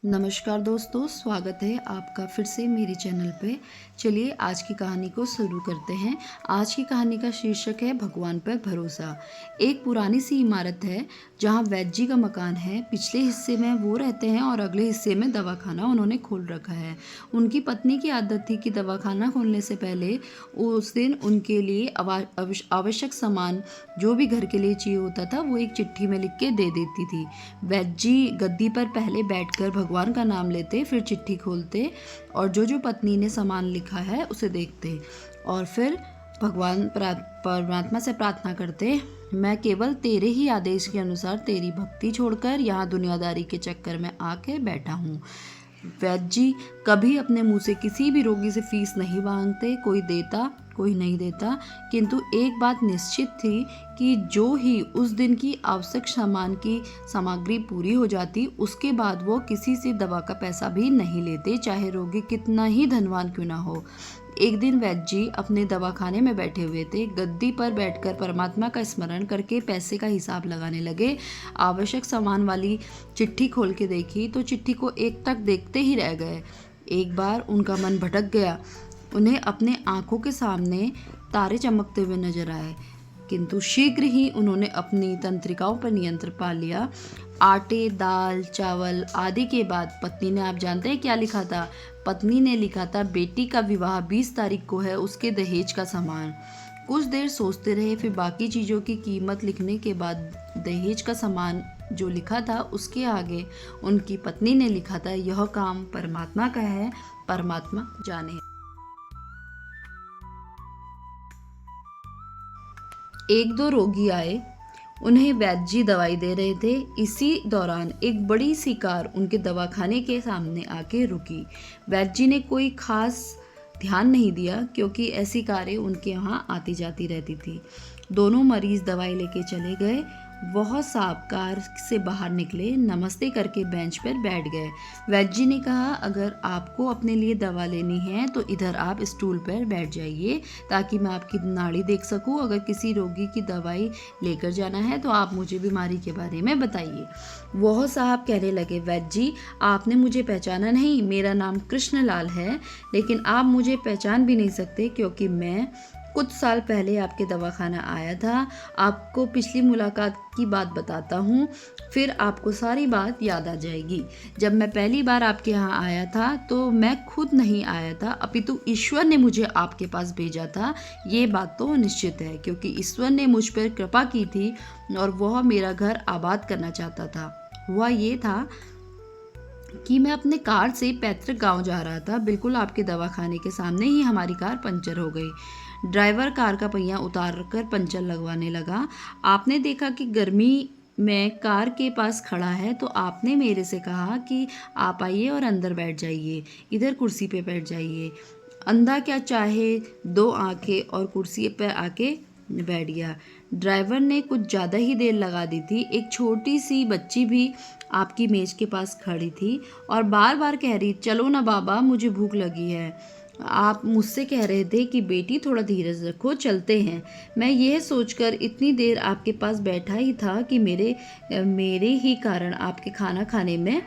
नमस्कार दोस्तों, स्वागत है आपका फिर से मेरे चैनल पे। चलिए आज की कहानी को शुरू करते हैं। आज की कहानी का शीर्षक है भगवान पर भरोसा। एक पुरानी सी इमारत है जहाँ वैद्य जी का मकान है। पिछले हिस्से में वो रहते हैं और अगले हिस्से में दवाखाना उन्होंने खोल रखा है। उनकी पत्नी की आदत थी कि दवाखाना खोलने से पहले उस दिन उनके लिए आवश्यक सामान जो भी घर के लिए चाहिए होता था वो एक चिट्ठी में लिख के दे देती थी। वैद्य जी गद्दी पर पहले बैठकर भगवान का नाम लेते, फिर चिट्ठी खोलते और जो पत्नी ने सामान लिखा है उसे देखते और फिर भगवान परमात्मा से प्रार्थना करते, मैं केवल तेरे ही आदेश के अनुसार तेरी भक्ति छोड़कर यहाँ दुनियादारी के चक्कर में आके बैठा हूँ। वैद्य जी कभी अपने मुंह से किसी भी रोगी से फीस नहीं मांगते, कोई देता कोई नहीं देता, किंतु एक बात निश्चित थी कि जो ही उस दिन की आवश्यक सामान की सामग्री पूरी हो जाती उसके बाद वो किसी से दवा का पैसा भी नहीं लेते, चाहे रोगी कितना ही धनवान क्यों ना हो। एक दिन वैद्य जी अपने दवाखाने में बैठे हुए थे। गद्दी पर बैठकर परमात्मा का स्मरण करके पैसे का हिसाब लगाने लगे। आवश्यक सामान वाली चिट्ठी खोल के देखी तो चिट्ठी को एक टक देखते ही रह गए। एक बार उनका मन भटक गया। उन्हें अपने आंखों के सामने तारे चमकते हुए नजर आए, किंतु शीघ्र ही उन्होंने अपनी तंत्रिकाओं पर नियंत्रण पा लिया। आटे, दाल, चावल आदि के बाद पत्नी ने, आप जानते हैं क्या लिखा था? पत्नी ने लिखा था बेटी का विवाह 20 तारीख को है, उसके दहेज का सामान। कुछ देर सोचते रहे, फिर बाकी चीज़ों की कीमत लिखने के बाद दहेज का सामान जो लिखा था उसके आगे उनकी पत्नी ने लिखा था, यह काम परमात्मा का है, परमात्मा जाने। एक दो रोगी आए, उन्हें वैद्य जी दवाई दे रहे थे। इसी दौरान एक बड़ी सी कार उनके दवाखाने के सामने आके रुकी। वैद्य जी ने कोई खास ध्यान नहीं दिया क्योंकि ऐसी कारें उनके यहाँ आती जाती रहती थी। दोनों मरीज दवाई लेके चले गए। वह साहब कार से बाहर निकले, नमस्ते करके बेंच पर बैठ गए। वैद्य जी ने कहा, अगर आपको अपने लिए दवा लेनी है तो इधर आप स्टूल पर बैठ जाइए ताकि मैं आपकी नाड़ी देख सकूं। अगर किसी रोगी की दवाई लेकर जाना है तो आप मुझे बीमारी के बारे में बताइए। वह साहब कहने लगे, वैद्य जी आपने मुझे पहचाना नहीं, मेरा नाम कृष्णलाल है, लेकिन आप मुझे पहचान भी नहीं सकते क्योंकि मैं कुछ साल पहले आपके दवाखाना आया था। आपको पिछली मुलाकात की बात बताता हूँ, फिर आपको सारी बात याद आ जाएगी। जब मैं पहली बार आपके यहाँ आया था तो मैं खुद नहीं आया था, अपितु ईश्वर ने मुझे आपके पास भेजा था। ये बात तो निश्चित है क्योंकि ईश्वर ने मुझ पर कृपा की थी और वह मेरा घर आबाद करना चाहता था। हुआ ये था कि मैं अपने कार से पैतृक गांव जा रहा था। बिल्कुल आपके दवाखाने के सामने ही हमारी कार पंचर हो गई। ड्राइवर कार का पहिया उतार कर पंचर लगवाने लगा। आपने देखा कि गर्मी में कार के पास खड़ा है तो आपने मेरे से कहा कि आप आइए और अंदर बैठ जाइए, इधर कुर्सी पे बैठ जाइए। अंधा क्या चाहे, दो आंखें और कुर्सी पर आके बैठ गया। ड्राइवर ने कुछ ज़्यादा ही देर लगा दी थी। एक छोटी सी बच्ची भी आपकी मेज के पास खड़ी थी और बार बार कह रही, चलो ना बाबा मुझे भूख लगी है। आप मुझसे कह रहे थे कि बेटी थोड़ा धीरज रखो, चलते हैं। मैं यह सोचकर इतनी देर आपके पास बैठा ही था कि मेरे ही कारण आपके खाना खाने में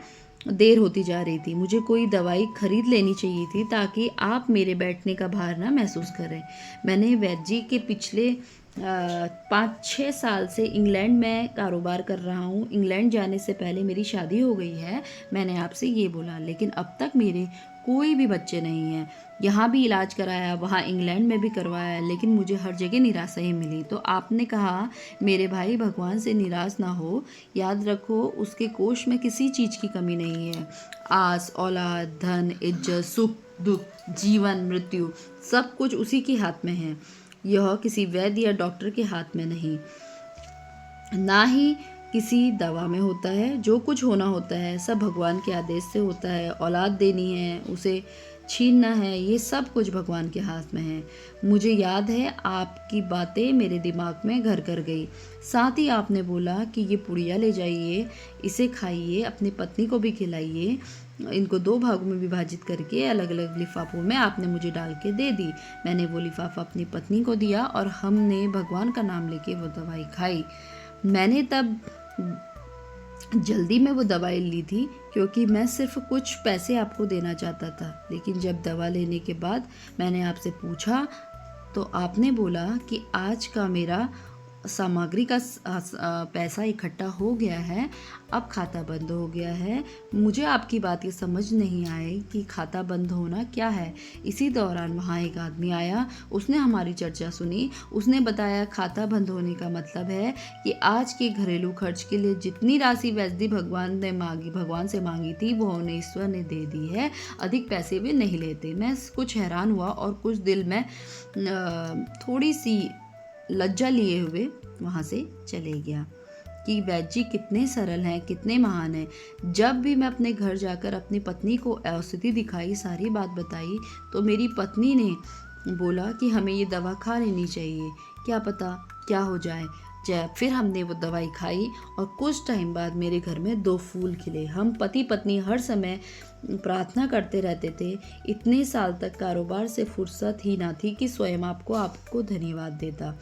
देर होती जा रही थी। मुझे कोई दवाई खरीद लेनी चाहिए थी ताकि आप मेरे बैठने का भार ना महसूस करें। मैंने वैद्य जी के पिछले 5-6 साल से इंग्लैंड में कारोबार कर रहा हूँ। इंग्लैंड जाने से पहले मेरी शादी हो गई है, मैंने आपसे ये बोला, लेकिन अब तक मेरे कोई भी बच्चे नहीं हैं। यहाँ भी इलाज कराया, वहाँ इंग्लैंड में भी करवाया, लेकिन मुझे हर जगह निराशा ही मिली। तो आपने कहा, मेरे भाई भगवान से निराश ना हो, याद रखो उसके कोष में किसी चीज़ की कमी नहीं है। आस, औलाद, धन, इज्जत, सुख, दुख, जीवन, मृत्यु सब कुछ उसी के हाथ में है। यह किसी वैद्य या डॉक्टर के हाथ में नहीं, ना ही किसी दवा में होता है। जो कुछ होना होता है सब भगवान के आदेश से होता है। औलाद देनी है, उसे छीनना है, ये सब कुछ भगवान के हाथ में है। मुझे याद है आपकी बातें मेरे दिमाग में घर कर गई। साथ ही आपने बोला कि ये पुड़िया ले जाइए, इसे खाइए, अपनी पत्नी को भी खिलाइए। इनको 2 भागों में विभाजित करके अलग अलग लिफाफों में आपने मुझे डाल के दे दी। मैंने वो लिफाफा अपनी पत्नी को दिया और हमने भगवान का नाम लेके वो दवाई खाई। मैंने तब जल्दी में वो दवाई ली थी क्योंकि मैं सिर्फ कुछ पैसे आपको देना चाहता था, लेकिन जब दवा लेने के बाद मैंने आपसे पूछा तो आपने बोला कि आज का मेरा सामग्री का पैसा इकट्ठा हो गया है, अब खाता बंद हो गया है। मुझे आपकी बात ये समझ नहीं आई कि खाता बंद होना क्या है। इसी दौरान वहाँ एक आदमी आया, उसने हमारी चर्चा सुनी। उसने बताया खाता बंद होने का मतलब है कि आज के घरेलू खर्च के लिए जितनी राशि वैद्य भगवान से मांगी थी वो उन्हें ईश्वर ने दे दी है, अधिक पैसे वे नहीं लेते। मैं कुछ हैरान हुआ और कुछ दिल में थोड़ी सी लज्जा लिए हुए वहाँ से चले गया कि वैद्य जी कितने सरल हैं, कितने महान हैं। जब भी मैं अपने घर जाकर अपनी पत्नी को औषधि दिखाई, सारी बात बताई, तो मेरी पत्नी ने बोला कि हमें ये दवा खा लेनी चाहिए, क्या पता क्या हो जाए। फिर हमने वो दवाई खाई और कुछ टाइम बाद मेरे घर में 2 फूल खिले। हम पति पत्नी हर समय प्रार्थना करते रहते थे। इतने साल तक कारोबार से फुर्सत ही ना थी कि स्वयं आपको धन्यवाद देता।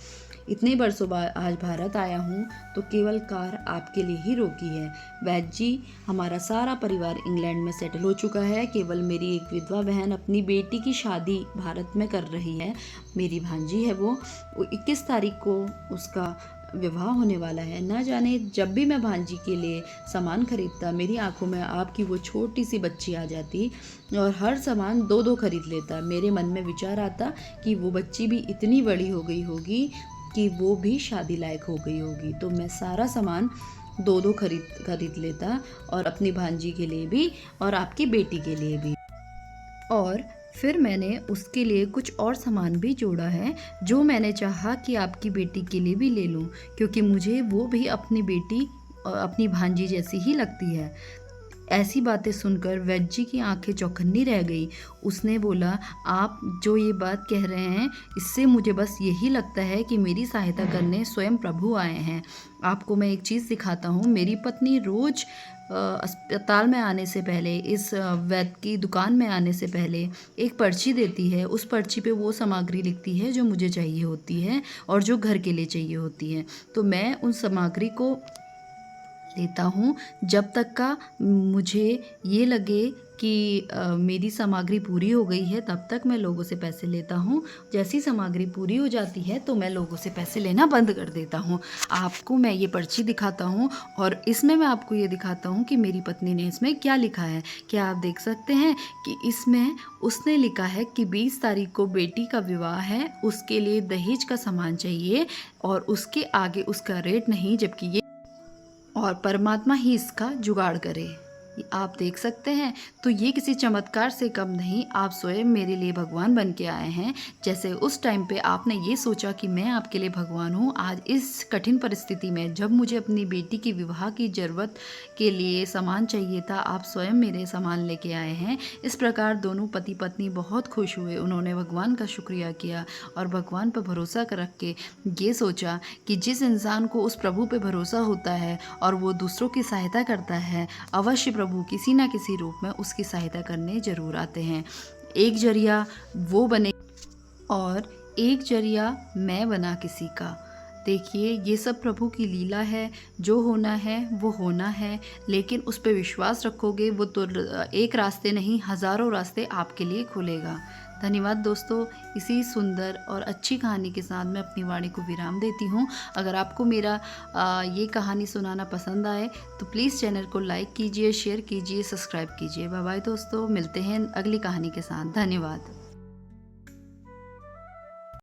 इतने वर्षों बाद आज भारत आया हूँ तो केवल कार आपके लिए ही रोकी है। वैद्य जी, हमारा सारा परिवार इंग्लैंड में सेटल हो चुका है। केवल मेरी एक विधवा बहन अपनी बेटी की शादी भारत में कर रही है। मेरी भांजी है, वो 21 तारीख को उसका विवाह होने वाला है। ना जाने जब भी मैं भांजी के लिए सामान खरीदता, मेरी आंखों में आपकी वो छोटी सी बच्ची आ जाती और हर सामान 2-2 खरीद लेता। मेरे मन में विचार आता कि वो बच्ची भी इतनी बड़ी हो गई होगी कि वो भी शादी लायक हो गई होगी, तो मैं सारा सामान 2-2 खरीद लेता, और अपनी भांजी के लिए भी और आपकी बेटी के लिए भी। और फिर मैंने उसके लिए कुछ और सामान भी जोड़ा है, जो मैंने चाहा कि आपकी बेटी के लिए भी ले लूं, क्योंकि मुझे वो भी अपनी बेटी और अपनी भांजी जैसी ही लगती है। ऐसी बातें सुनकर वैद्य जी की आंखें चौकन्नी रह गई। उसने बोला, आप जो ये बात कह रहे हैं, इससे मुझे बस यही लगता है कि मेरी सहायता करने स्वयं प्रभु आए हैं। आपको मैं एक चीज़ दिखाता हूँ। मेरी पत्नी रोज़ अस्पताल में आने से पहले, इस वैद्य की दुकान में आने से पहले एक पर्ची देती है। उस पर्ची पे वो सामग्री लिखती है जो मुझे चाहिए होती है और जो घर के लिए चाहिए होती है। तो मैं उन सामग्री को लेता हूँ जब तक का मुझे ये लगे कि मेरी सामग्री पूरी हो गई है, तब तक मैं लोगों से पैसे लेता हूँ। जैसी सामग्री पूरी हो जाती है तो मैं लोगों से पैसे लेना बंद कर देता हूँ। आपको मैं ये पर्ची दिखाता हूँ और इसमें मैं आपको ये दिखाता हूँ कि मेरी पत्नी ने इसमें क्या लिखा है। क्या आप देख सकते हैं कि इसमें उसने लिखा है कि 20 तारीख को बेटी का विवाह है, उसके लिए दहेज का सामान चाहिए और उसके आगे उसका रेट नहीं, जबकि ये और परमात्मा ही इसका जुगाड़ करे। आप देख सकते हैं। तो ये किसी चमत्कार से कम नहीं, आप स्वयं मेरे लिए भगवान बन के आए हैं। जैसे उस टाइम पे आपने ये सोचा कि मैं आपके लिए भगवान हूँ, आज इस कठिन परिस्थिति में जब मुझे अपनी बेटी की विवाह की ज़रूरत के लिए सामान चाहिए था, आप स्वयं मेरे सामान लेके आए हैं। इस प्रकार दोनों पति पत्नी बहुत खुश हुए। उन्होंने भगवान का शुक्रिया किया और भगवान पर भरोसा रख के ये सोचा कि जिस इंसान को उस प्रभु पे भरोसा होता है और वो दूसरों की सहायता करता है, अवश्य प्रभु किसी ना किसी रूप में उसकी सहायता करने जरूर आते हैं। एक जरिया वो बने और एक जरिया मैं बना किसी का। देखिए, ये सब प्रभु की लीला है। जो होना है वो होना है, लेकिन उस पर विश्वास रखोगे वो तो एक रास्ते नहीं, हज़ारों रास्ते आपके लिए खोलेगा। धन्यवाद दोस्तों। इसी सुंदर और अच्छी कहानी के साथ मैं अपनी वाणी को विराम देती हूँ। अगर आपको मेरा ये कहानी सुनाना पसंद आए तो प्लीज़ चैनल को लाइक कीजिए, शेयर कीजिए, सब्सक्राइब कीजिए। बाय बाय दोस्तों, मिलते हैं अगली कहानी के साथ। धन्यवाद।